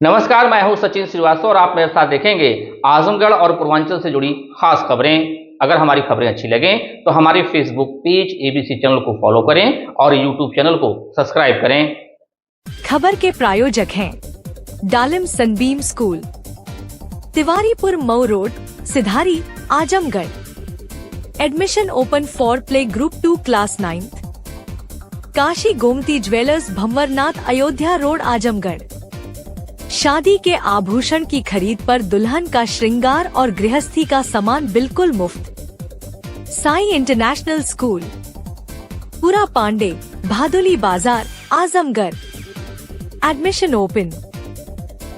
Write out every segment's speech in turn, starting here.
नमस्कार, मैं हूं सचिन श्रीवास्तव और आप मेरे साथ देखेंगे आजमगढ़ और पूर्वांचल से जुड़ी खास खबरें। अगर हमारी खबरें अच्छी लगें तो हमारे फेसबुक पेज एबीसी चैनल को फॉलो करें और यूट्यूब चैनल को सब्सक्राइब करें। खबर के प्रायोजक हैं Dalim Sunbeam school, Tiwaripur Mau road, Sidhari, Azamgarh. Admission open for play group 2 class 9th। Kashi Gomti jewellers, Bhanwarnath, Ayodhya road, Azamgarh. शादी के आभूषण की खरीद पर दुल्हन का श्रृंगार और गृहस्थी का सामान बिल्कुल मुफ्त। साई इंटरनेशनल स्कूल, पुरा Pandey, Bhaduli Bazar, Azamgarh. Admission open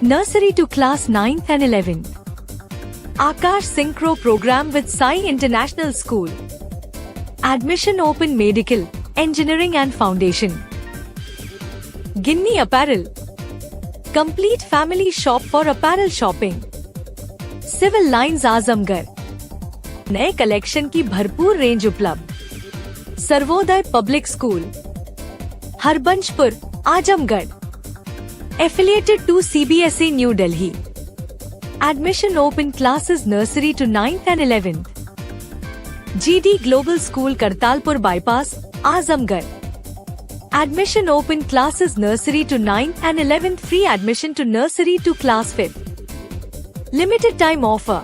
nursery to class 9th and 11th। Aakash synchro program with Sai international school. Admission open medical, engineering and foundation. Ginni apparel, complete family shop for apparel shopping. Civil lines, Azamgarh. नए कलेक्शन की भरपूर range उपलब्ध। Sarvodaya public school, Harbanshpur, Azamgarh. Affiliated to CBSE new Delhi. Admission open classes nursery to 9th and 11th। GD global school, Kartalpur bypass, Azamgarh. Admission open classes nursery to 9th and 11th, free admission to nursery to class 5th। Limited time offer।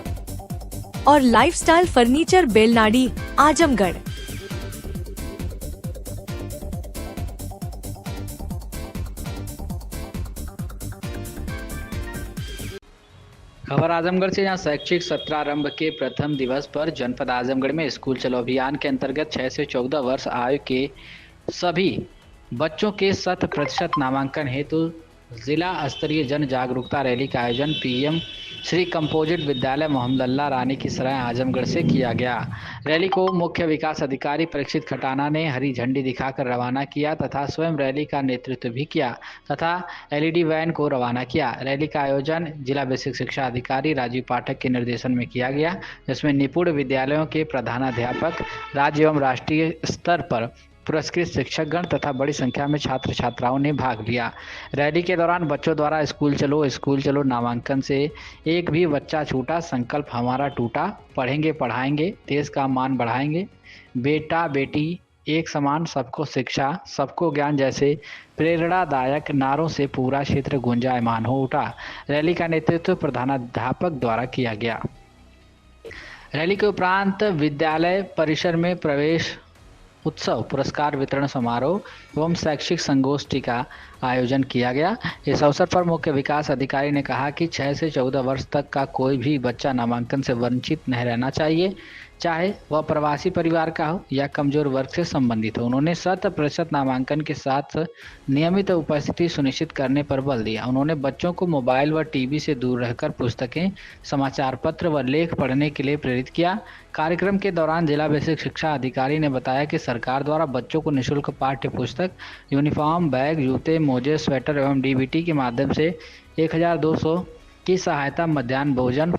और lifestyle furniture, Belnadi, Azamgarh. खबर आजमगढ़ से, जहां शैक्षिक सत्रारंभ के प्रथम दिवस पर जनपद आजमगढ़ में स्कूल चलो अभियान के अंतर्गत 6 से 14 वर्ष आयु के सभी बच्चों के 100% नामांकन हेतु जिला स्तरीय जन जागरूकता रैली का आयोजन पीएम श्री कंपोजिट विद्यालय मोहम्मदुल्लाह रानी की सराय आजमगढ़ से किया गया। रैली को मुख्य विकास अधिकारी परीक्षित खटाना ने हरी झंडी दिखाकर रवाना किया तथा स्वयं रैली का नेतृत्व भी किया तथा एलईडी वैन को रवाना किया। रैली का आयोजन जिला बेसिक शिक्षा अधिकारी राजीव पाठक के निर्देशन में किया गया, जिसमें निपुण विद्यालयों के प्रधानाध्यापक, राज्य एवं राष्ट्रीय स्तर पर पुरस्कृत शिक्षकगण तथा बड़ी संख्या में छात्र छात्राओं ने भाग लिया। रैली के दौरान बच्चों द्वारा स्कूल चलो नामांकन से एक भी बच्चा छूटा, संकल्प हमारा टूटा, पढ़ेंगे पढ़ाएंगे, देश का मान बढ़ाएंगे, बेटा बेटी एक समान, सबको शिक्षा सबको ज्ञान जैसे प्रेरणादायक नारों से पूरा क्षेत्र गुंजायमान हो उठा। रैली का नेतृत्व प्रधानाध्यापक द्वारा किया गया। रैली के उपरांत विद्यालय परिसर में प्रवेश उत्सव, पुरस्कार वितरण समारोह एवं शैक्षिक संगोष्ठी का आयोजन किया गया। इस अवसर पर मुख्य विकास अधिकारी ने कहा कि 6 से 14 वर्ष तक का कोई भी बच्चा नामांकन से वंचित नहीं रहना चाहिए, चाहे वह प्रवासी परिवार का हो या कमजोर वर्ग से संबंधित हो। उन्होंने 100% नामांकन के साथ नियमित उपस्थिति सुनिश्चित करने पर बल दिया। उन्होंने बच्चों को मोबाइल व टीवी से दूर रहकर पुस्तकें, समाचार पत्र व लेख पढ़ने के लिए प्रेरित किया। कार्यक्रम के दौरान जिला बेसिक शिक्षा अधिकारी ने बताया कि सरकार द्वारा बच्चों को निःशुल्क पाठ्य पुस्तक, यूनिफॉर्म, बैग, जूते, मोजे, स्वेटर एवं डीबीटी के माध्यम से 1200 की सहायता, मध्याह्न भोजन,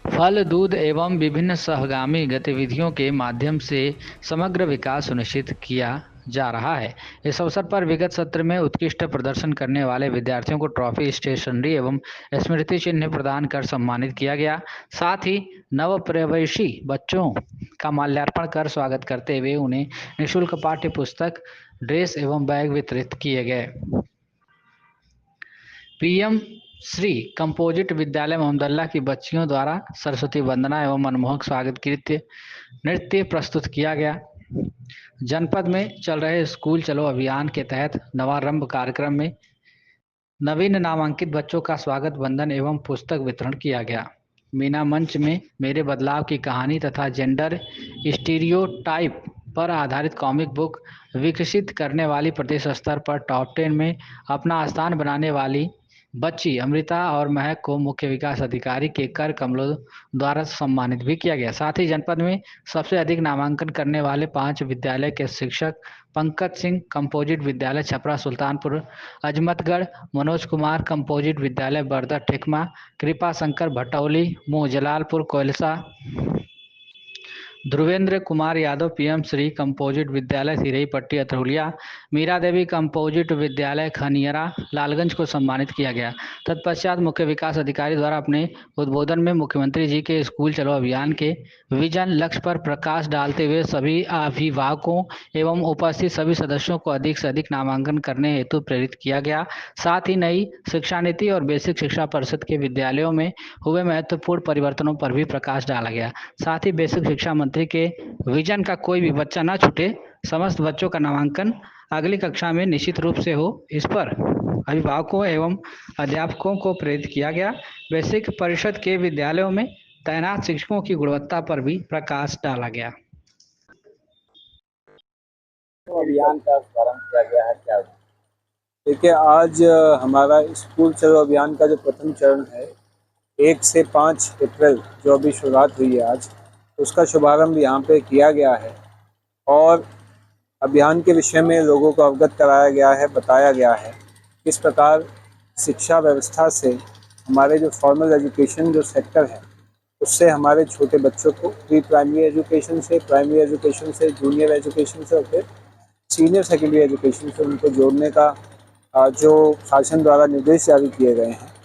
फल, दूध एवं विभिन्न सहगामी गतिविधियों के माध्यम से समग्र विकास सुनिश्चित किया जा रहा है। इस अवसर पर विगत सत्र में उत्कृष्ट प्रदर्शन करने वाले विद्यार्थियों को ट्रॉफी, स्टेशनरी एवं स्मृति चिन्ह प्रदान कर सम्मानित किया गया। साथ ही नव प्रवेशी बच्चों का माल्यार्पण कर स्वागत करते हुए उन्हें निःशुल्क पाठ्य पुस्तक, ड्रेस एवं बैग वितरित किए गए। पीएम श्री कंपोजिट विद्यालय मोहम्मदुल्लाह की बच्चियों द्वारा सरस्वती वंदना एवं मनमोहक स्वागत कृत्य नृत्य प्रस्तुत किया गया। जनपद में चल रहे स्कूल चलो अभियान के तहत नवारंभ कार्यक्रम में नवीन नामांकित बच्चों का स्वागत, वंदन एवं पुस्तक वितरण किया गया। मीना मंच में मेरे बदलाव की कहानी तथा जेंडर स्टीरियोटाइप पर आधारित कॉमिक बुक विकसित करने वाली प्रदेश स्तर पर टॉप 10 में अपना स्थान बनाने वाली बच्ची अमृता और महक को मुख्य विकास अधिकारी के कर कमलों द्वारा सम्मानित भी किया गया। साथ ही जनपद में सबसे अधिक नामांकन करने वाले 5 विद्यालय के शिक्षक पंकज सिंह कंपोजिट विद्यालय छपरा सुल्तानपुर अजमतगढ़, मनोज कुमार कंपोजिट विद्यालय बरदा टेकमा, कृपा शंकर भटौली मुँह जलालपुर कोयलसा, ध्रुवेंद्र कुमार यादव पीएम श्री कंपोजिट विद्यालय सिरही पट्टी अतरुलिया, मीरा देवी कंपोजिट विद्यालय खनियरा लालगंज को सम्मानित किया गया। तत्पश्चात मुख्य विकास अधिकारी द्वारा अपने उद्बोधन में मुख्यमंत्री जी के स्कूल चलो अभियान के विजन लक्ष्य पर प्रकाश डालते हुए सभी अभिभावकों एवं उपस्थित सभी सदस्यों को अधिक से अधिक नामांकन करने हेतु प्रेरित किया गया। साथ ही नई शिक्षा नीति और बेसिक शिक्षा परिषद के विद्यालयों में हुए महत्वपूर्ण परिवर्तनों पर भी प्रकाश डाला गया। साथ ही बेसिक शिक्षा मंत्री के विजन का कोई भी बच्चा ना छूटे, समस्त बच्चों का नामांकन अगली कक्षा में निश्चित रूप से हो, इस पर अभिभावकों एवं अध्यापकों को प्रेरित किया गया। बेसिक परिषद के विद्यालयों में तैनात शिक्षकों की गुणवत्ता पर भी प्रकाश डाला गया। अभियान का प्रारंभ किया गया है क्या? देखिए, आज हमारा स्कूल चलो अभियान का जो प्रथम चरण है 1 से 5 अप्रैल जो अभी शुरुआत हुई है आज, उसका शुभारंभ यहाँ पे किया गया है और अभियान के विषय में लोगों को अवगत कराया गया है, बताया गया है किस प्रकार शिक्षा व्यवस्था से हमारे जो फॉर्मल एजुकेशन जो सेक्टर है उससे हमारे छोटे बच्चों को प्री प्राइमरी एजुकेशन से, प्राइमरी एजुकेशन से, जूनियर एजुकेशन से और फिर सीनियर सेकेंडरी एजुकेशन से उनको जोड़ने का जो शासन द्वारा निर्देश जारी किए गए हैं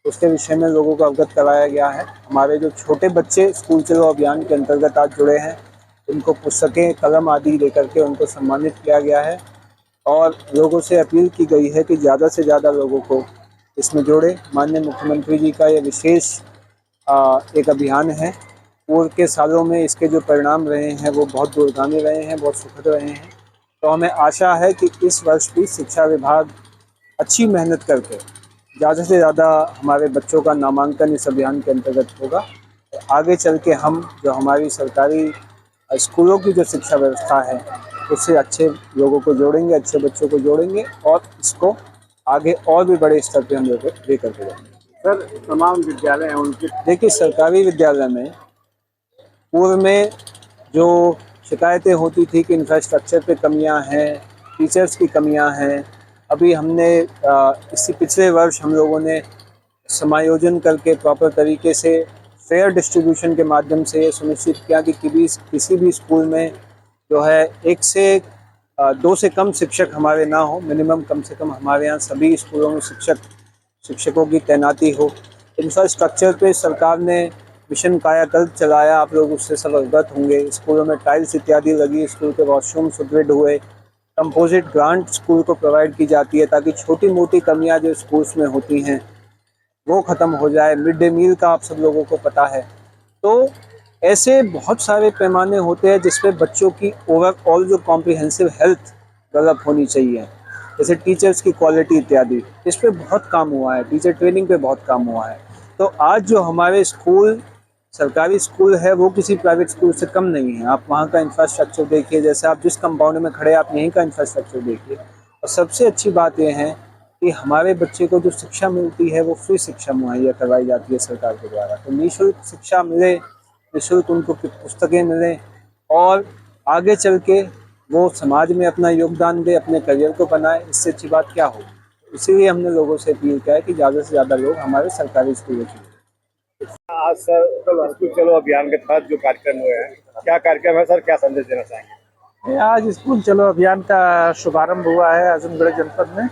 उसके विषय में लोगों को अवगत कराया गया है। हमारे जो छोटे बच्चे स्कूल चलो अभियान के अंतर्गत आज जुड़े हैं उनको पुस्तकें, कलम आदि देकर के उनको सम्मानित किया गया है और लोगों से अपील की गई है कि ज़्यादा से ज़्यादा लोगों को इसमें जोड़े। माननीय मुख्यमंत्री जी का ये विशेष एक अभियान है। पूर्व के सालों में इसके जो परिणाम रहे हैं वो बहुत दूरगामी रहे हैं, बहुत सुखद रहे हैं। तो हमें आशा है कि इस वर्ष भी शिक्षा विभाग अच्छी मेहनत करके ज़्यादा से ज़्यादा हमारे बच्चों का नामांकन इस अभियान के अंतर्गत होगा। तो आगे चल के हम जो हमारी सरकारी स्कूलों की जो शिक्षा व्यवस्था है उससे अच्छे लोगों को जोड़ेंगे, अच्छे बच्चों को जोड़ेंगे और इसको आगे और भी बड़े स्तर पे हम लोग लेकर के जाएंगे। सर, तमाम विद्यालय हैं उनके, देखिए सरकारी विद्यालय में पूर्व में जो शिकायतें होती थी कि इंफ्रास्ट्रक्चर पे कमियां हैं, टीचर्स की कमियां हैं, अभी हमने इसी पिछले वर्ष हम लोगों ने समायोजन करके प्रॉपर तरीके से फेयर डिस्ट्रीब्यूशन के माध्यम से ये सुनिश्चित किया कि किसी भी स्कूल में जो है 1 से 2 से कम शिक्षक हमारे ना हो, मिनिमम कम से कम हमारे यहाँ सभी स्कूलों में शिक्षकों की तैनाती हो। इंफ्रास्ट्रक्चर पे सरकार ने मिशन कायाकल्प चलाया, आप लोग उससे सब अवगत होंगे। स्कूलों में टाइल्स इत्यादि लगी, स्कूल के वॉशरूम सुदृढ़ हुए, कंपोजिट ग्रांट स्कूल को प्रोवाइड की जाती है ताकि छोटी मोटी कमियां जो स्कूल्स में होती हैं वो ख़त्म हो जाए। मिड डे मील का आप सब लोगों को पता है। तो ऐसे बहुत सारे पैमाने होते हैं जिस पे बच्चों की ओवरऑल जो कॉम्प्रिहेंसिव हेल्थ डेवलप होनी चाहिए, जैसे टीचर्स की क्वालिटी इत्यादि, इस पे बहुत काम हुआ है, टीचर ट्रेनिंग पे बहुत काम हुआ है। तो आज जो हमारे स्कूल सरकारी स्कूल है वो किसी प्राइवेट स्कूल से कम नहीं है। आप वहाँ का इंफ्रास्ट्रक्चर देखिए, जैसे आप जिस कंपाउंड में खड़े आप यहीं का इंफ्रास्ट्रक्चर देखिए। और सबसे अच्छी बात यह है कि हमारे बच्चे को जो शिक्षा मिलती है वो फ्री शिक्षा मुहैया करवाई जाती है सरकार के द्वारा। तो निःशुल्क शिक्षा मिले, निःशुल्क उनको पुस्तकें मिलें और आगे चल के वो समाज में अपना योगदान दे, अपने करियर को बनाए, इससे अच्छी बात क्या हो। इसीलिए हमने लोगों से अपील किया है कि ज़्यादा से ज़्यादा लोग हमारे सरकारी स्कूलों की। आज सर स्कूल चलो अभियान के तहत जो कार्यक्रम हुए हैं, क्या कार्यक्रम है सर, क्या संदेश देना चाहेंगे? आज स्कूल चलो अभियान का शुभारंभ हुआ है आजमगढ़ जनपद में,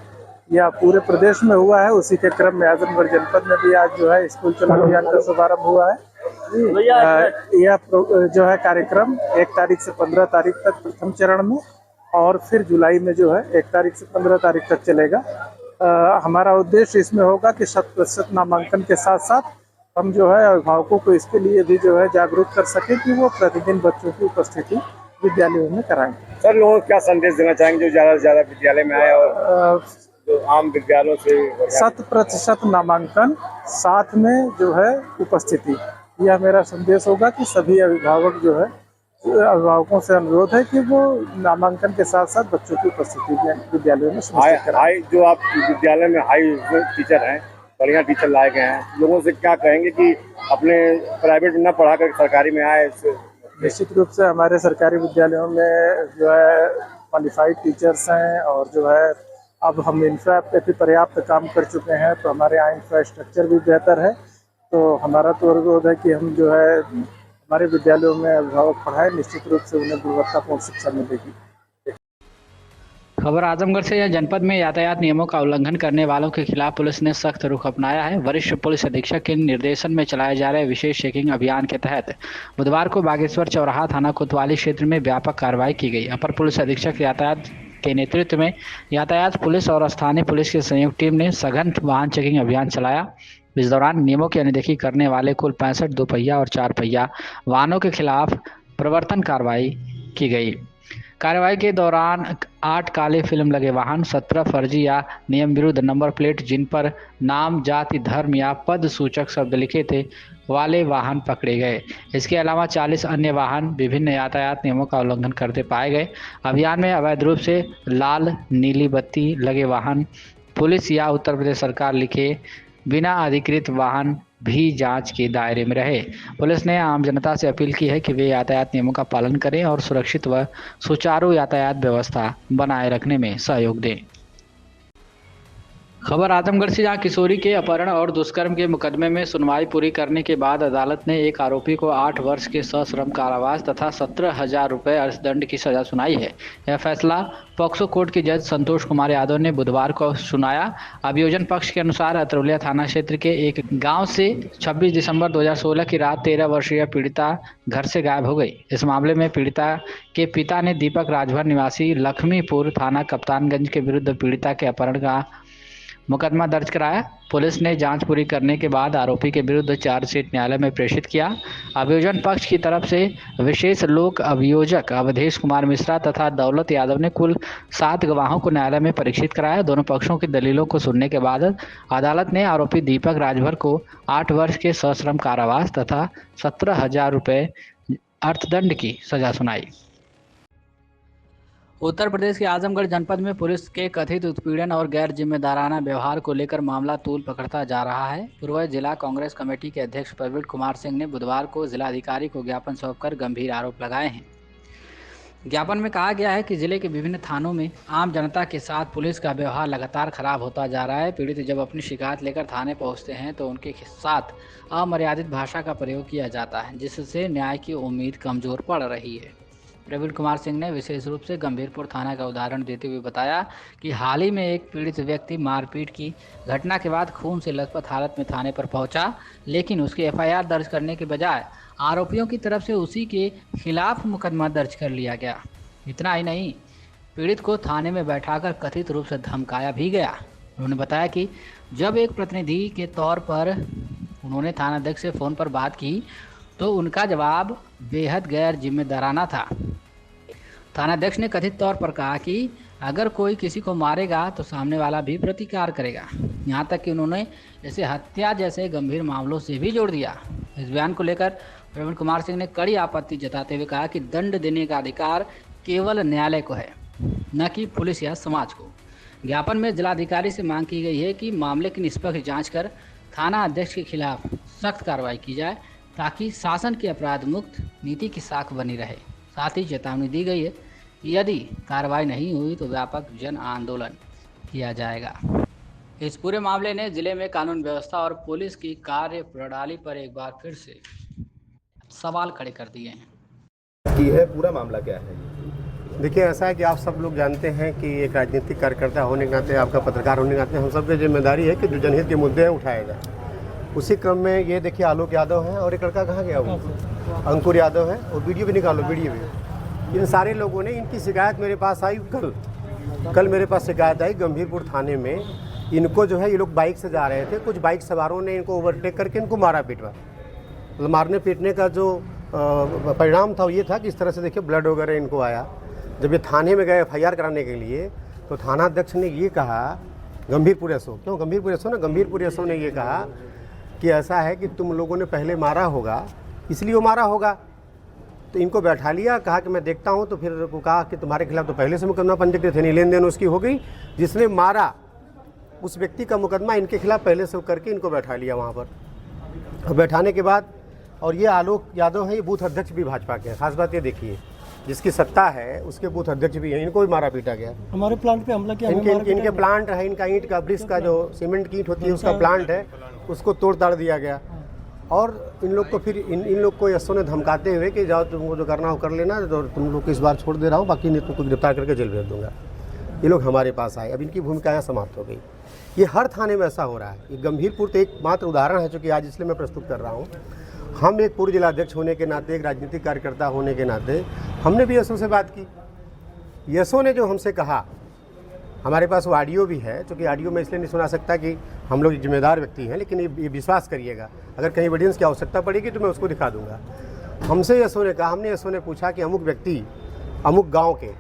या पूरे प्रदेश में हुआ है। उसी के क्रम में आजमगढ़ जनपद में भी आज जो है स्कूल चलो अभियान का शुभारंभ हुआ है। यह जो है कार्यक्रम 1 तारीख से 15 तारीख तक प्रथम चरण में और फिर जुलाई में जो है 1 तारीख से 15 तारीख तक चलेगा। हमारा उद्देश्य इसमें होगा कि 100% नामांकन के साथ साथ हम जो है अभिभावकों को इसके लिए भी जो है जागरूक कर सके कि वो प्रतिदिन बच्चों की उपस्थिति विद्यालयों में कराएंगे। सर, लोगों को क्या संदेश देना चाहेंगे जो ज़्यादा से ज़्यादा विद्यालय में आए और जो आम विद्यालयों से 100% नामांकन, साथ में जो है उपस्थिति, यह मेरा संदेश होगा कि सभी अभिभावक जो है अभिभावकों से अनुरोध है कि वो नामांकन के साथ साथ बच्चों की उपस्थिति विद्यालयों में सुनिश्चित कराएं। जो आप विद्यालय में हाई टीचर हैं, बढ़िया टीचर लाए गए हैं, लोगों से क्या कहेंगे कि अपने प्राइवेट में न पढ़ा कर सरकारी में आए? निश्चित रूप से हमारे सरकारी विद्यालयों में जो है क्वालिफाइड टीचर्स हैं और जो है अब हम इंफ्रा पे भी पर्याप्त काम कर चुके हैं, तो हमारे यहाँ इंफ्रास्ट्रक्चर भी बेहतर है। तो हमारा तो अनुरोध है कि हम जो है हमारे विद्यालयों में अभिभावक पढ़ाए, निश्चित रूप से उन्हें गुणवत्तापूर्ण शिक्षा मिलेगी। खबर आजमगढ़ से। यह जनपद में यातायात नियमों का उल्लंघन करने वालों के खिलाफ पुलिस ने सख्त रुख अपनाया है। वरिष्ठ पुलिस अधीक्षक के निर्देशन में चलाए जा रहे विशेष चेकिंग अभियान के तहत बुधवार को बागेश्वर चौराहा थाना कोतवाली क्षेत्र में व्यापक कार्रवाई की गई। अपर पुलिस अधीक्षक यातायात के नेतृत्व में यातायात पुलिस और स्थानीय पुलिस की संयुक्त टीम ने सघन वाहन चेकिंग अभियान चलाया। इस दौरान नियमों की अनदेखी करने वाले कुल 65 दोपहिया और 4 पहिया वाहनों के खिलाफ प्रवर्तन कार्रवाई की गई। कार्रवाई के दौरान 8 काले फिल्म लगे वाहन, 17 फर्जी या नियम विरुद्ध नंबर प्लेट जिन पर नाम, जाति, धर्म या पद सूचक शब्द लिखे थे वाले वाहन पकड़े गए। इसके अलावा 40 अन्य वाहन विभिन्न यातायात नियमों का उल्लंघन करते पाए गए। अभियान में अवैध रूप से लाल नीली बत्ती लगे वाहन, पुलिस या उत्तर प्रदेश सरकार लिखे बिना अधिकृत वाहन भी जांच के दायरे में रहे। पुलिस ने आम जनता से अपील की है कि वे यातायात नियमों का पालन करें और सुरक्षित व सुचारू यातायात व्यवस्था बनाए रखने में सहयोग दें। खबर आजमगढ़ से, जहां किशोरी के अपहरण और दुष्कर्म के मुकदमे में सुनवाई पूरी करने के बाद अदालत ने एक आरोपी को 8 वर्ष के सश्रम कारावास तथा 17,000 रुपये अर्थदंड की सजा सुनाई है। यह फैसला पॉक्सो कोर्ट के जज संतोष कुमार यादव ने बुधवार को सुनाया। अभियोजन पक्ष के अनुसार अतरौलिया थाना क्षेत्र के एक गांव से 26 दिसंबर 2016 की रात 13 वर्षीय पीड़िता घर से गायब हो गई। इस मामले में पीड़िता के पिता ने दीपक राजभर निवासी लक्ष्मीपुर थाना कप्तानगंज के विरुद्ध पीड़िता के अपहरण का मुकदमा दर्ज कराया। पुलिस ने जांच पूरी करने के बाद आरोपी के विरुद्ध चार्जशीट न्यायालय में प्रेषित किया। अभियोजन पक्ष की तरफ से विशेष लोक अभियोजक अवधेश कुमार मिश्रा तथा दौलत यादव ने कुल 7 गवाहों को न्यायालय में परीक्षित कराया। दोनों पक्षों की दलीलों को सुनने के बाद अदालत ने आरोपी दीपक राजभर को 8 वर्ष के सश्रम कारावास तथा 17,000 रुपये अर्थदंड की सजा सुनाई। उत्तर प्रदेश के आजमगढ़ जनपद में पुलिस के कथित उत्पीड़न और गैर जिम्मेदाराना व्यवहार को लेकर मामला तूल पकड़ता जा रहा है। पूर्व जिला कांग्रेस कमेटी के अध्यक्ष प्रवीण कुमार सिंह ने बुधवार को जिलाधिकारी को ज्ञापन सौंपकर गंभीर आरोप लगाए हैं। ज्ञापन में कहा गया है कि जिले के विभिन्न थानों में आम जनता के साथ पुलिस का व्यवहार लगातार खराब होता जा रहा है। पीड़ित जब अपनी शिकायत लेकर थाने पहुंचते हैं तो उनके साथ अमर्यादित भाषा का प्रयोग किया जाता है, जिससे न्याय की उम्मीद कमजोर पड़ रही है। प्रवीण कुमार सिंह ने विशेष रूप से गंभीरपुर थाना का उदाहरण देते हुए बताया कि हाल ही में एक पीड़ित व्यक्ति मारपीट की घटना के बाद खून से लथपथ हालत में थाने पर पहुंचा, लेकिन उसकी एफआईआर दर्ज करने के बजाय आरोपियों की तरफ से उसी के खिलाफ मुकदमा दर्ज कर लिया गया। इतना ही नहीं, पीड़ित को थाने में बैठाकर कथित रूप से धमकाया भी गया। उन्होंने बताया कि जब एक प्रतिनिधि के तौर पर उन्होंने थानाध्यक्ष से फ़ोन पर बात की तो उनका जवाब बेहद गैर जिम्मेदाराना था। थानाध्यक्ष ने कथित तौर पर कहा कि अगर कोई किसी को मारेगा तो सामने वाला भी प्रतिकार करेगा। यहाँ तक कि उन्होंने इसे हत्या जैसे गंभीर मामलों से भी जोड़ दिया। इस बयान को लेकर प्रवीण कुमार सिंह ने कड़ी आपत्ति जताते हुए कहा कि दंड देने का अधिकार केवल न्यायालय को है, न कि पुलिस या समाज को। ज्ञापन में जिलाधिकारी से मांग की गई है कि मामले की निष्पक्ष जाँच कर थाना अध्यक्ष के खिलाफ सख्त कार्रवाई की जाए, ताकि शासन की अपराध मुक्त नीति की साख बनी रहे। साथ ही चेतावनी दी गई है कि यदि कार्रवाई नहीं हुई तो व्यापक जन आंदोलन किया जाएगा। इस पूरे मामले ने जिले में कानून व्यवस्था और पुलिस की कार्य प्रणाली पर एक बार फिर से सवाल खड़े कर दिए हैं। की है पूरा मामला क्या है? देखिए, ऐसा है कि आप सब लोग जानते हैं कि एक राजनीतिक कार्यकर्ता होने के नाते, आपका पत्रकार होने के नाते हम सब की जिम्मेदारी है कि जो जनहित के मुद्दे हैं उठाए जाए। उसी क्रम में ये देखिए, आलोक यादव है और एक लड़का कहाँ गया वो अंकुर यादव है, और वीडियो भी निकालो, वीडियो भी। इन सारे लोगों ने, इनकी शिकायत मेरे पास आई कल मेरे पास शिकायत आई गंभीरपुर थाने में। इनको जो है, ये लोग बाइक से जा रहे थे, कुछ बाइक सवारों ने इनको ओवरटेक करके इनको मारा पीटा। मतलब मारने पीटने का जो परिणाम था वो ये था कि इस तरह से देखिए ब्लड वगैरह इनको आया। जब ये थाने में गए एफआईआर कराने के लिए तो थानाध्यक्ष ने ये कहा, गंभीरपुर एसओ, क्यों गंभीरपुर एसओ ना, गंभीरपुर एसओ ने ये कहा कि ऐसा है कि तुम लोगों ने पहले मारा होगा, इसलिए वो मारा होगा। तो इनको बैठा लिया, कहा कि मैं देखता हूँ। तो फिर वो कहा कि तुम्हारे खिलाफ तो पहले से मुकदमा पंजीकृत है, नहीं, लेन देन उसकी हो गई, जिसने मारा उस व्यक्ति का मुकदमा इनके खिलाफ पहले से करके इनको बैठा लिया वहाँ पर। और बैठाने के बाद, और ये आलोक यादव है, ये बूथ अध्यक्ष भी भाजपा के हैं। खास बात ये देखिए, जिसकी सत्ता है उसके बूथ अध्यक्ष भी हैं, इनको भी मारा पीटा गया। हमारे प्लांट पे हमला किया। इनके प्लांट है, इनका ईंट का ब्रिक्स का जो सीमेंट की ईंट होती है उसका प्लांट है, उसको तोड़ ताड़ दिया गया। और इन लोग को फिर इन लोग को एसओ ने धमकाते हुए कि जाओ तुमको जो करना हो कर लेना, तो तुम लोग को इस बार छोड़ दे रहा हूँ, बाकी नहीं तुमको गिरफ्तार करके जेल भेज दूँगा। ये लोग हमारे पास आए, अब इनकी भूमिका यहाँ समाप्त हो गई। ये हर थाने में ऐसा हो रहा है। ये गंभीरपुर तो एकमात्र उदाहरण है, चूँकि आज इसलिए मैं प्रस्तुत कर रहा हूँ। हम एक पूर्व जिलाध्यक्ष होने के नाते, एक राजनीतिक कार्यकर्ता होने के नाते, हमने भी एसओ से बात की। एसओ ने जो हमसे कहा, हमारे पास वो ऑडियो भी है, क्योंकि ऑडियो में इसलिए नहीं सुना सकता कि हम लोग जिम्मेदार व्यक्ति हैं, लेकिन ये विश्वास करिएगा, अगर कहीं एविडेंस की आवश्यकता पड़ेगी तो मैं उसको दिखा दूंगा। हमसे एसओ ने कहा, हमने एसओ ने पूछा कि अमुक व्यक्ति अमुक गांव के,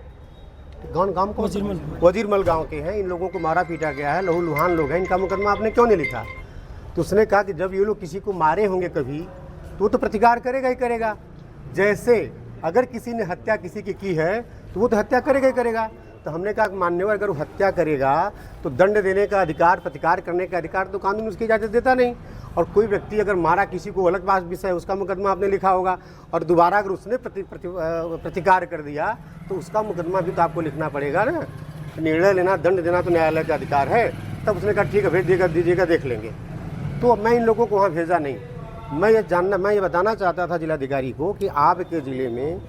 गांव को वजीरमल गांव के हैं, इन लोगों को मारा पीटा गया है, लहू लुहान लोग हैं, इनका मुकदमा आपने क्यों नहीं लिखा? तो उसने कहा कि जब ये लोग किसी को मारे होंगे कभी तो वो तो प्रतिकार करेगा ही करेगा। जैसे अगर किसी ने हत्या किसी की है तो वो तो हत्या करेगा ही करेगा। तो हमने कहा मान्यवर, अगर वो हत्या करेगा तो दंड देने का अधिकार, प्रतिकार करने का अधिकार तो कानून उसकी इजाज़त देता नहीं। और कोई व्यक्ति अगर मारा किसी को, अलग बात विषय है, उसका मुकदमा आपने लिखा होगा, और दोबारा अगर उसने प्रतिकार कर दिया तो उसका मुकदमा भी तो आपको लिखना पड़ेगा ना। निर्णय लेना, दंड देना तो न्यायालय का अधिकार है। तब उसने कहा ठीक है भेज दीजिएगा, देख लेंगे। तो मैं इन लोगों को वहाँ भेजा नहीं। मैं ये बताना चाहता था जिलाधिकारी को कि आपके ज़िले में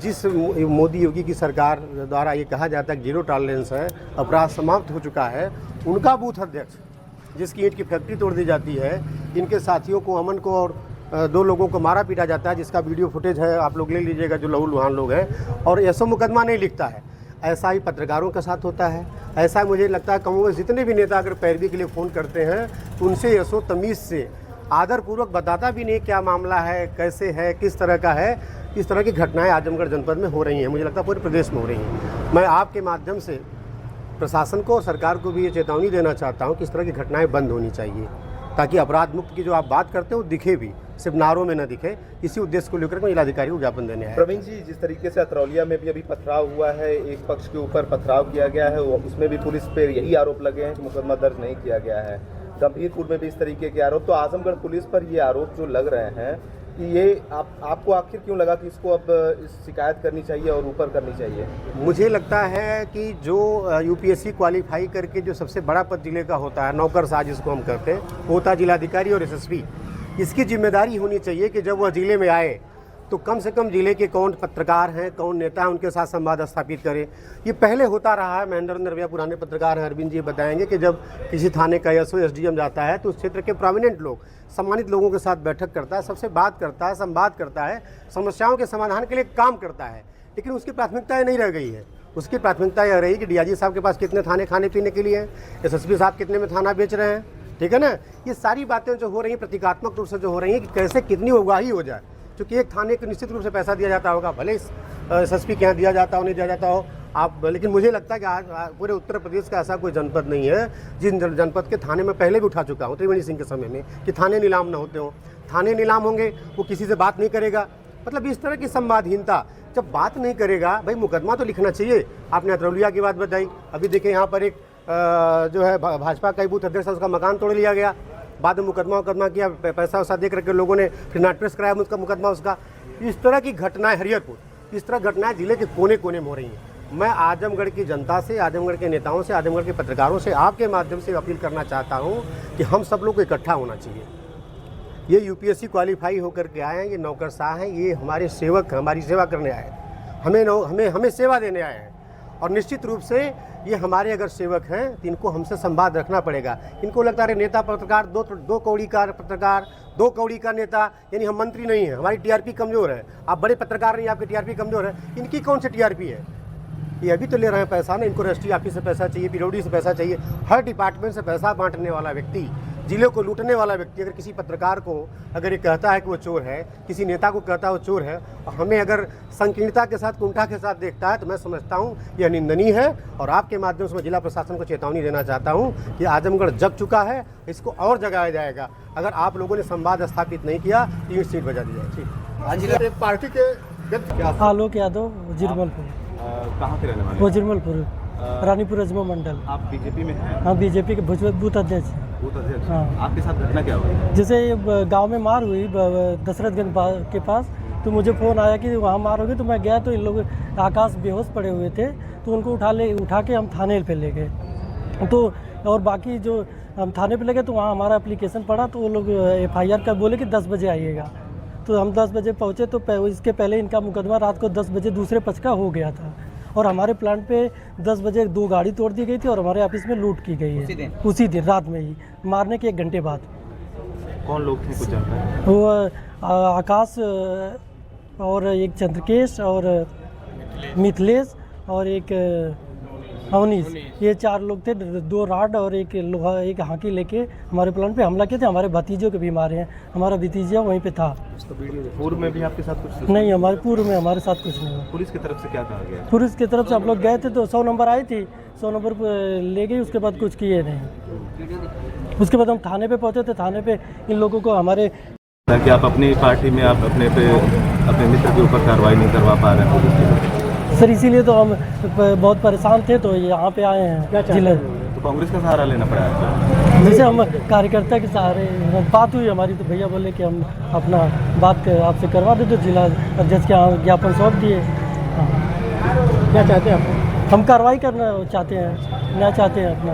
जिस मोदी योगी की सरकार द्वारा ये कहा जाता है जीरो टॉलरेंस है, अपराध समाप्त हो चुका है, उनका बूथ अध्यक्ष जिसकी ईंट की फैक्ट्री तोड़ दी जाती है, इनके साथियों को, अमन को और 2 लोगों को मारा पीटा जाता है, जिसका वीडियो फुटेज है, आप लोग ले लीजिएगा, जो लहू लुहान लोग हैं, और ऐसा मुकदमा नहीं लिखता है। ऐसा ही पत्रकारों के साथ होता है। ऐसा मुझे लगता है कांग्रेस जितने भी नेता अगर पैरवी के लिए फ़ोन करते हैं तो उनसे ऐसो तमीज़ से आदरपूर्वक बताता भी नहीं क्या मामला है, कैसे है, किस तरह का है। इस तरह की घटनाएं आजमगढ़ जनपद में हो रही हैं, मुझे लगता है पूरे प्रदेश में हो रही हैं। मैं आपके माध्यम से प्रशासन को और सरकार को भी ये चेतावनी देना चाहता हूं कि इस तरह की घटनाएं बंद होनी चाहिए, ताकि अपराध मुक्त की जो आप बात करते हैं वो दिखे भी, सिर्फ नारों में न दिखे। इसी उद्देश्य को लेकर मैं जिलाधिकारी को ज्ञापन देने आया। प्रवीण जी, जिस तरीके से अतरौलिया में भी अभी पथराव हुआ है, एक पक्ष के ऊपर पथराव किया गया है, उसमें भी पुलिस पे यही आरोप लगे हैं कि मुकदमा दर्ज नहीं किया गया है। गंभीरपुर में भी इस तरीके के आरोप, तो आजमगढ़ पुलिस पर ये आरोप जो लग रहे हैं कि ये आपको आखिर क्यों लगा कि इसको अब शिकायत करनी चाहिए और ऊपर करनी चाहिए? मुझे लगता है कि जो यूपीएससी क्वालिफाई करके जो सबसे बड़ा पद जिले का होता है, नौकरशाह जिसको हम कहते हैं, वो होता है जिलाधिकारी और एसएसपी। इसकी जिम्मेदारी होनी चाहिए कि जब वह जिले में आए तो कम से कम जिले के कौन पत्रकार हैं, कौन नेता हैं, उनके साथ संवाद स्थापित करें। ये पहले होता रहा है। महेंद्र नरविया पुराने पत्रकार हैं, अरविंद जी बताएंगे कि जब किसी थाने का एसओ एसडीएम जाता है तो उस क्षेत्र के प्रोमिनेंट लोग, सम्मानित लोगों के साथ बैठक करता है, सबसे बात करता है, संवाद करता है, समस्याओं के समाधान के लिए काम करता है। लेकिन उसकी प्राथमिकता नहीं रह गई है। उसकी प्राथमिकता यह रही कि डीआईजी साहब के पास कितने थाने खाने पीने के लिए हैं, एसएसपी साहब कितने में थाना बेच रहे हैं, ठीक है ना। ये सारी बातें जो हो रही हैं प्रतीकात्मक रूप से जो हो रही हैं कि कैसे कितनी उगाही हो जाए, क्योंकि एक थाने को निश्चित रूप से पैसा दिया जाता होगा, भले एसएसपी के यहाँ दिया जाता हो नहीं दिया जाता हो आप, लेकिन मुझे लगता है कि आज पूरे उत्तर प्रदेश का ऐसा कोई जनपद नहीं है जिन जनपद के थाने में पहले भी उठा चुका हूँ त्रिवेणी सिंह के समय में कि थाने नीलाम न होते हो। थाने नीलाम होंगे, वो किसी से बात नहीं करेगा, मतलब इस तरह की संवादहीनता। जब बात नहीं करेगा, भाई मुकदमा तो लिखना चाहिए। आपने अतरौलिया की बात बताई, अभी देखिए यहाँ पर एक जो है भाजपा का बूथ अध्यक्ष, उसका मकान तोड़ लिया गया, बाद में मुकदमा किया, पैसा वैसा दे करके लोगों ने फिर नाटप्रेस कराया उसका मुकदमा उसका। इस तरह की घटनाएं हरिहरपुर, इस तरह घटनाएं जिले के कोने कोने में हो रही हैं। मैं आजमगढ़ की जनता से, आजमगढ़ के नेताओं से, आजमगढ़ के पत्रकारों से आपके माध्यम से अपील करना चाहता हूं कि हम सब लोग को इकट्ठा होना चाहिए। ये यूपीएससी क्वालिफाई होकर के आए हैं, ये नौकरशाह हैं, ये हमारे सेवक, हमारी सेवा करने आए हैं, हमें सेवा देने आए हैं। और निश्चित रूप से ये हमारे अगर सेवक हैं तो इनको हमसे संवाद रखना पड़ेगा। इनको लगता है नेता पत्रकार, दो कौड़ी का पत्रकार, 2 कौड़ी का नेता, यानी हम मंत्री नहीं हैं, हमारी टीआरपी कमज़ोर है। आप बड़े पत्रकार नहीं, आपकी टीआरपी कमज़ोर है। इनकी कौन सी टीआरपी है? ये अभी तो ले रहे हैं पैसा ना, इनको रजिस्ट्री ऑफिस से पैसा चाहिए, पीडब्ल्यूडी से पैसा चाहिए। हर डिपार्टमेंट से पैसा बांटने वाला व्यक्ति, जिले को लूटने वाला व्यक्ति, अगर किसी पत्रकार को अगर ये कहता है कि वो चोर है, किसी नेता को कहता है वो चोर है, और हमें अगर संकीर्णता के साथ, कुंठा के साथ देखता है, तो मैं समझता हूँ यह निंदनीय है। और आपके माध्यम से मैं जिला प्रशासन को चेतावनी देना चाहता हूँ कि आजमगढ़ जग चुका है, इसको और जगाया जाएगा। अगर आप लोगों ने संवाद स्थापित नहीं किया तो ईंट सीट बजा दी जाए। ठीक, पार्टी के आलोक यादव, वजीरमलपुर। कहाँ के रहने वाले? वजीरमलपुर, रानीपुर अजमा मंडल। आप बीजेपी में हैं? हाँ, बीजेपी के बूथ अध्यक्ष। बूथ अध्यक्ष। हाँ। आपके साथ घटना क्या हुई? जैसे गांव में मार हुई दशरथगंज के पास, तो मुझे फ़ोन आया कि वहाँ मार होगी, तो मैं गया तो इन लोग आकाश बेहोश पड़े हुए थे, तो उनको उठा के हम थाने पे ले गए। तो और बाकी जो हम थाने पे लगे तो वहाँ हमारा एप्लीकेशन पड़ा तो वो लोग FIR का बोले कि 10 बजे आइएगा। तो हम 10 बजे पहुँचे तो इसके पहले इनका मुकदमा रात को 10 बजे दूसरे पक्ष का हो गया था और हमारे प्लांट पे 10 बजे 2 गाड़ी तोड़ दी गई थी और हमारे ऑफिस में लूट की गई है उसी दिन रात में ही, मारने के 1 घंटे बाद। कौन लोग थे, कुछ जानते हैं? वो आकाश और एक चंद्रकेश और मिथिलेश और एक अवनीश, ये 4 लोग थे। 2 राड और एक लोहा एक हाकी लेके हमारे प्लांट पे हमला किए थे। हमारे भतीजों के भी मारे हैं, हमारा भतीजा वहीं पे था। पूर्व में भी आपके साथ कुछ नहीं, हमारे पूर्व में हमारे साथ कुछ नहीं हुआ। पुलिस की तरफ से क्या कहा गया? पुलिस की तरफ से हम लोग गए थे तो 100 नंबर आई थी, 100 नंबर ले गई, उसके बाद कुछ किए नहीं। उसके बाद हम थाने पे पहुंचे थे, थाने पे इन लोगों को हमारे ताकि आप अपनी पार्टी में आप अपने मित्र के ऊपर कार्रवाई नहीं करवा पा रहे हैं पुलिस की। सर इसीलिए तो हम बहुत परेशान थे तो यहाँ पे आए हैं जिले। तो कांग्रेस का सहारा लेना पड़ा है? जैसे हम कार्यकर्ता के सहारे बात हुई हमारी तो भैया बोले कि हम अपना बात आपसे करवा दे, तो जिला अध्यक्ष के यहाँ ज्ञापन सौंप दिए। हाँ, क्या चाहते हैं आप? हम कार्रवाई करना चाहते हैं, न्याय चाहते हैं अपना।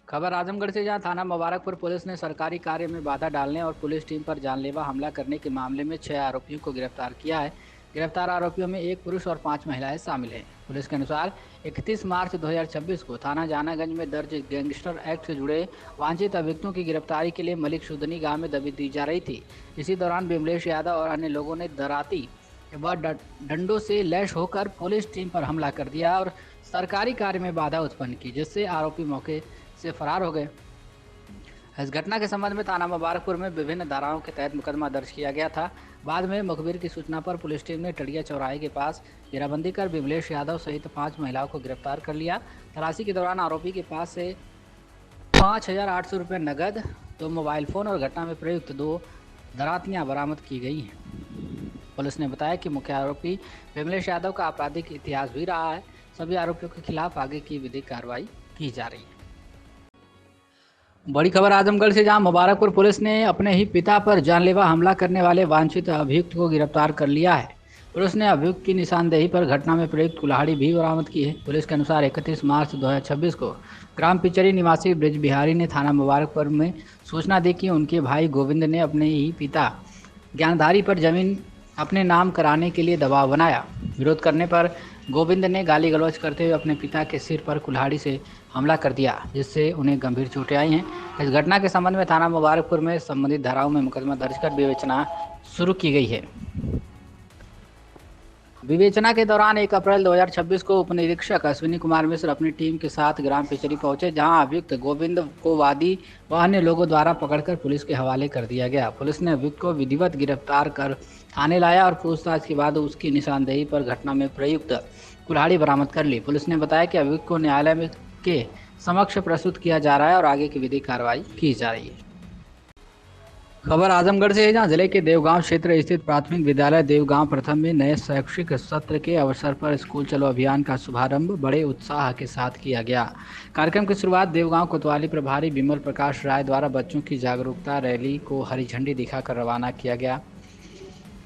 खबर आजमगढ़ से, जहां थाना मुबारकपुर पुलिस ने सरकारी कार्य में बाधा डालने और पुलिस टीम पर जानलेवा हमला करने के मामले में 6 आरोपियों को गिरफ्तार किया है। गिरफ्तार आरोपियों में 1 पुरुष और 5 महिलाएं शामिल हैं। पुलिस के अनुसार 31 मार्च 2026 को थाना जानागंज में दर्ज गैंगस्टर एक्ट से जुड़े वांछित अभियुक्तों की गिरफ्तारी के लिए मलिक शुद्धनी गांव में दबी दी जा रही थी। इसी दौरान विमलेश यादव और अन्य लोगों ने दराती व डंडों से लैस होकर पुलिस टीम पर हमला कर दिया और सरकारी कार्य में बाधा उत्पन्न की, जिससे आरोपी मौके से फरार हो गए। इस घटना के संबंध में थाना मुबारकपुर में विभिन्न धाराओं के तहत मुकदमा दर्ज किया गया था। बाद में मुखबिर की सूचना पर पुलिस टीम ने टड़िया चौराहे के पास घेराबंदी कर विमलेश यादव सहित 5 महिलाओं को गिरफ्तार कर लिया। तलाशी के दौरान आरोपी के पास से 5,800 रुपये नकद, 2 मोबाइल फ़ोन और घटना में प्रयुक्त 2 दरातियाँ बरामद की गई हैं। पुलिस ने बताया कि मुख्य आरोपी विमलेश यादव का आपराधिक इतिहास भी रहा है। सभी आरोपियों के खिलाफ आगे की विधिक कार्रवाई की जा रही है। बड़ी खबर आजमगढ़ से, जहां मुबारकपुर पुलिस ने अपने ही पिता पर जानलेवा हमला करने वाले वांछित अभियुक्त को गिरफ्तार कर लिया है। पुलिस ने अभियुक्त की निशानदेही पर घटना में प्रयुक्त कुल्हाड़ी भी बरामद की है। पुलिस के अनुसार 31 मार्च 2026 को ग्राम पिचरी निवासी ब्रिज बिहारी ने थाना मुबारकपुर में सूचना दी कि उनके भाई गोविंद ने अपने ही पिता ज्ञानधारी पर जमीन अपने नाम कराने के लिए दबाव बनाया। विरोध करने पर गोविंद ने गाली गलौज करते हुए अपने पिता के सिर पर कुल्हाड़ी से हमला कर दिया, जिससे उन्हें गंभीर चोटें आई हैं। इस घटना के संबंध में थाना मुबारकपुर में संबंधित धाराओं में मुकदमा दर्ज कर विवेचना शुरू की गई है। विवेचना के दौरान 1 अप्रैल 2026 को उप निरीक्षक अश्विनी कुमार मिश्र अपनी टीम के साथ ग्राम पिचरी पहुंचे, जहां अभियुक्त गोविंद को वादी व अन्य लोगों द्वारा पकड़कर पुलिस के हवाले कर दिया गया। पुलिस ने अभियुक्त को विधिवत गिरफ्तार कर थाने लाया और पूछताछ के बाद उसकी निशानदेही पर घटना में प्रयुक्त कुल्हाड़ी बरामद कर ली। पुलिस ने बताया कि अभियुक्त को न्यायालय में के समक्ष प्रस्तुत किया जा रहा है और आगे की विधिक कार्रवाई की जा रही है। खबर आजमगढ़ से है, जहां जिले के देवगांव क्षेत्र स्थित प्राथमिक विद्यालय देवगांव प्रथम में नए शैक्षिक सत्र के अवसर पर स्कूल चलो अभियान का शुभारंभ बड़े उत्साह के साथ किया गया। कार्यक्रम की शुरुआत देवगांव कोतवाली प्रभारी विमल प्रकाश राय द्वारा बच्चों की जागरूकता रैली को हरी झंडी दिखाकर रवाना किया गया।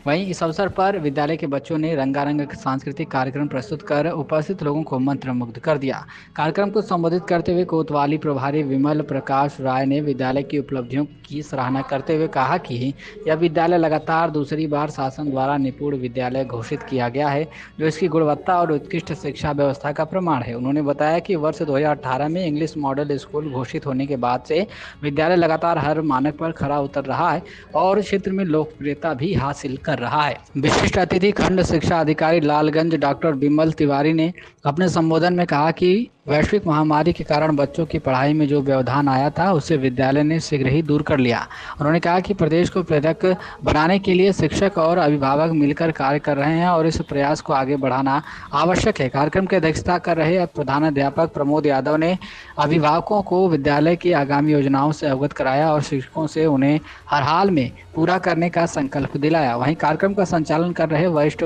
वहीं इस अवसर पर विद्यालय के बच्चों ने रंगारंग सांस्कृतिक कार्यक्रम प्रस्तुत कर उपस्थित लोगों को मंत्रमुग्ध कर दिया। कार्यक्रम को संबोधित करते हुए कोतवाली प्रभारी विमल प्रकाश राय ने विद्यालय की उपलब्धियों की सराहना करते हुए कहा कि यह विद्यालय लगातार दूसरी बार शासन द्वारा निपुण विद्यालय घोषित किया गया है, जो इसकी गुणवत्ता और उत्कृष्ट शिक्षा व्यवस्था का प्रमाण है। उन्होंने बताया कि वर्ष 2018 में इंग्लिश मॉडल स्कूल घोषित होने के बाद से विद्यालय लगातार हर मानक पर खरा उतर रहा है और क्षेत्र में लोकप्रियता भी हासिल कर रहा है। विशिष्ट अतिथि खंड शिक्षा अधिकारी लालगंज डॉक्टर विमल तिवारी ने अपने संबोधन में कहा कि वैश्विक महामारी के कारण बच्चों की पढ़ाई में जो व्यवधान आया था उसे विद्यालय ने शीघ्र ही दूर कर लिया। उन्होंने कहा कि प्रदेश को प्रेरक बनाने के लिए शिक्षक और अभिभावक मिलकर कार्य कर रहे हैं और इस प्रयास को आगे बढ़ाना आवश्यक है। कार्यक्रम की अध्यक्षता कर रहे प्रधानाध्यापक प्रमोद यादव ने अभिभावकों को विद्यालय की आगामी योजनाओं से अवगत कराया और शिक्षकों से उन्हें हर हाल में पूरा करने का संकल्प दिलाया। वहीं कार्यक्रम का संचालन कर रहे वरिष्ठ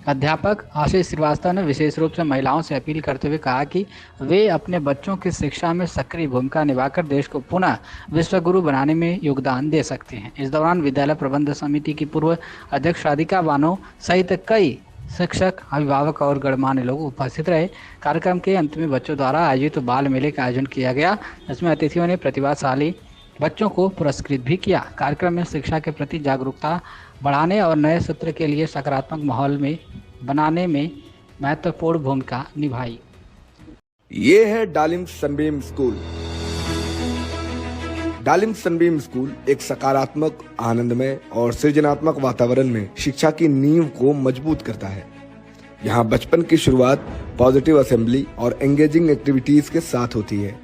अध्यापक आशीष श्रीवास्तव ने विशेष रूप से महिलाओं से अपील करते हुए कहा कि वे अपने बच्चों की शिक्षा में सक्रिय भूमिका निभाकर देश को पुनः विश्वगुरु बनाने में योगदान दे सकते हैं। इस दौरान विद्यालय प्रबंध समिति की पूर्व अध्यक्ष राधिका बानो सहित कई शिक्षक, अभिभावक और गणमान्य लोग उपस्थित रहे। कार्यक्रम के अंत में बच्चों द्वारा आयोजित बाल मेले का आयोजन किया गया, जिसमें अतिथियों ने प्रतिभाशाली बच्चों को पुरस्कृत भी किया। कार्यक्रम में शिक्षा के प्रति जागरूकता बढ़ाने और नए सत्र के लिए सकारात्मक माहौल में बनाने में महत्वपूर्ण भूमिका निभाई। ये है डालिम सनबीम स्कूल। डालिम सनबीम स्कूल एक सकारात्मक, आनंदमय और सृजनात्मक वातावरण में शिक्षा की नींव को मजबूत करता है। यहाँ बचपन की शुरुआत पॉजिटिव असेंबली और एंगेजिंग एक्टिविटीज के साथ होती है।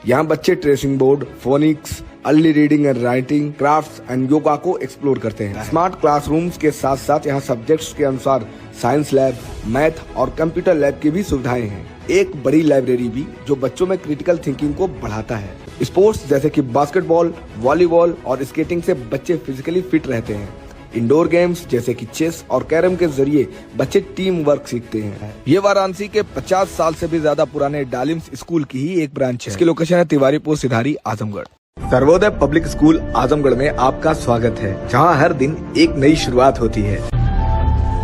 यहाँ बच्चे tracing board, phoenix, early reading and writing, crafts and yoga को एक्सप्लोर करते हैं। स्मार्ट क्लासरूम्स के साथ साथ यहाँ सब्जेक्ट्स के अनुसार साइंस लैब, मैथ और कंप्यूटर लैब की भी सुविधाएं हैं। एक बड़ी लाइब्रेरी भी जो बच्चों में क्रिटिकल थिंकिंग को बढ़ाता है। स्पोर्ट्स जैसे कि बास्केटबॉल, वॉलीबॉल और स्केटिंग से बच्चे फिजिकली फिट रहते हैं। इंडोर गेम्स जैसे कि चेस और कैरम के जरिए बच्चे टीम वर्क सीखते हैं। ये वाराणसी के 50 साल से भी ज्यादा पुराने डालिम्स स्कूल की ही एक ब्रांच है। इसकी लोकेशन है तिवारीपुर, सिधारी, आजमगढ़। सर्वोदय पब्लिक स्कूल आजमगढ़ में आपका स्वागत है, जहां हर दिन एक नई शुरुआत होती है।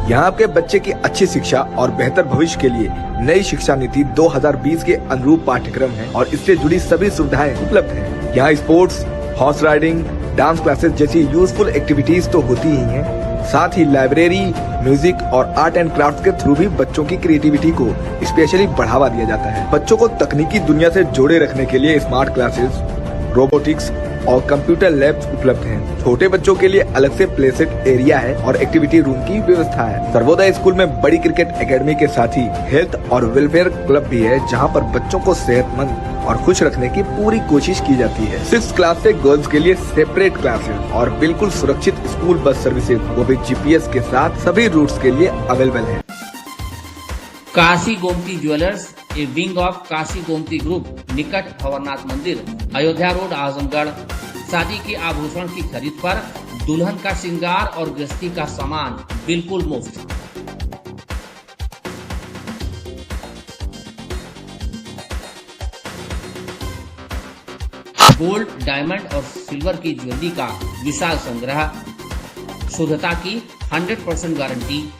यहाँ आपके बच्चे की अच्छी शिक्षा और बेहतर भविष्य के लिए नई शिक्षा नीति 2020 के अनुरूप पाठ्यक्रम है और इससे जुड़ी सभी सुविधाएं उपलब्ध हैं। यहाँ sports, horse riding, dance classes जैसी यूजफुल एक्टिविटीज तो होती ही हैं, साथ ही लाइब्रेरी, म्यूजिक और आर्ट एंड क्राफ्ट के थ्रू भी बच्चों की क्रिएटिविटी को स्पेशली बढ़ावा दिया जाता है। बच्चों को तकनीकी दुनिया से जोड़े रखने के लिए स्मार्ट क्लासेस, रोबोटिक्स और कंप्यूटर लैब्स उपलब्ध हैं। छोटे बच्चों के लिए अलग से प्ले सेट एरिया है और एक्टिविटी रूम की व्यवस्था है। सर्वोदय स्कूल में बड़ी क्रिकेट एकेडमी के साथ ही हेल्थ और वेलफेयर क्लब भी है, जहां पर बच्चों को सेहतमंद और खुश रखने की पूरी कोशिश की जाती है। 6th क्लास से गर्ल्स के लिए सेपरेट क्लासेस और बिल्कुल सुरक्षित स्कूल बस सर्विसेज, वो भी GPS के साथ सभी रूट्स के लिए अवेलेबल है। Kashi Gomti jewellers, A wing of Kashi Gomti group, निकट भंवरनाथ मंदिर, अयोध्या रोड, आजमगढ़। शादी के आभूषण की खरीद पर दुल्हन का श्रृंगार और गृहस्थी का सामान बिल्कुल मुफ्त। गोल्ड, डायमंड और सिल्वर की ज्वेलरी का विशाल संग्रह, शुद्धता की 100% गारंटी।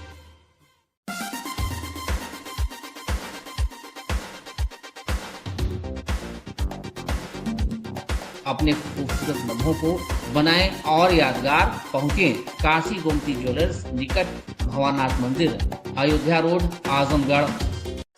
अपने खूबसूरत लम्हों को बनाएं और यादगार। पहुंचें काशी गोमती ज्वेलर्स, निकट भंवरनाथ मंदिर, Ayodhya road, Azamgarh.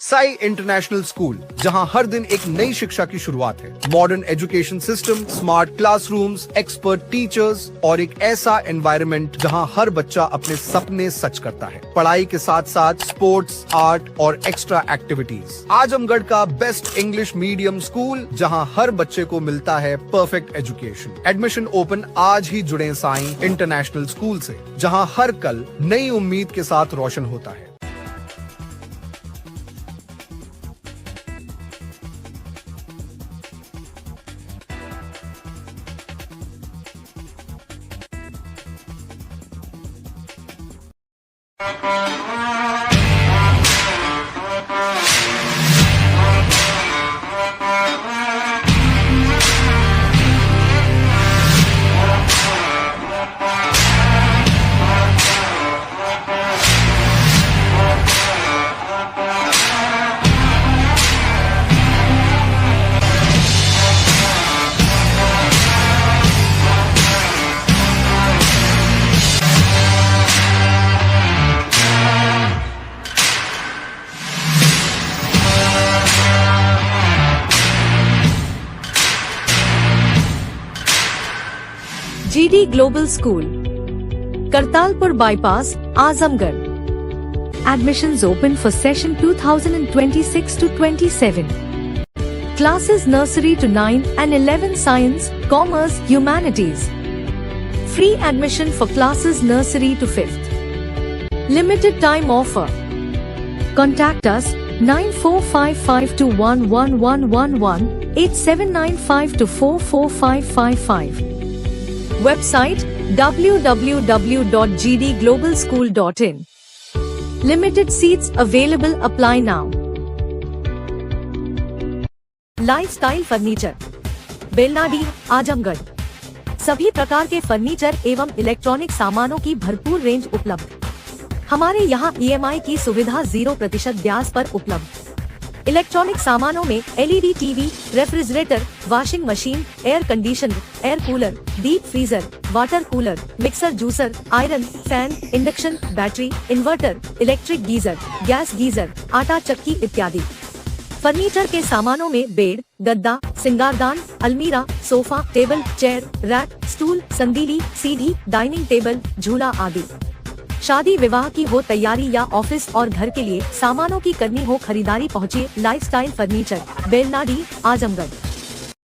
Sai international school, जहां हर दिन एक नई शिक्षा की शुरुआत है। Modern education system, smart classrooms, expert teachers और एक ऐसा एनवायरनमेंट जहां हर बच्चा अपने सपने सच करता है। पढ़ाई के साथ साथ स्पोर्ट्स, आर्ट और एक्स्ट्रा एक्टिविटीज। आजमगढ़ का बेस्ट इंग्लिश मीडियम स्कूल, जहां हर बच्चे को मिलता है परफेक्ट एजुकेशन। एडमिशन ओपन आज ही जुड़े साई इंटरनेशनल स्कूल से, जहां हर कल नई उम्मीद के साथ रोशन होता है। GD Global School, Kartalpur Bypass, Azamgarh. Admissions open for session 2026 to 27. Classes nursery to 9 and 11 science, commerce, humanities. Free admission for classes nursery to 5th. Limited time offer. Contact us 9455211111 8795244555. Website www.gdglobalschool.in. Limited seats available. Apply now. Lifestyle furniture, Belnadi, Azamgarh. सभी प्रकार के furniture एवं electronic सामानों की भरपूर range उपलब्ध। हमारे यहाँ EMI की सुविधा 0% ब्याज पर उपलब्ध। इलेक्ट्रॉनिक सामानों में LED TV, refrigerator, washing machine, air conditioner, air cooler, deep freezer, water cooler, mixer juicer, iron, fan, induction, battery, inverter, electric geyser, gas geyser, आटा चक्की इत्यादि। फर्नीचर के सामानों में बेड, गद्दा, सिंगारदान, अलमीरा, sofa, table, chair, rack, stool, संदीली, सीढ़ी, डाइनिंग टेबल, झूला आदि। शादी विवाह की हो तैयारी या ऑफिस और घर के लिए सामानों की करनी हो खरीदारी, पहुँचिए लाइफस्टाइल फर्नीचर, बेलनाडी, आजमगढ़।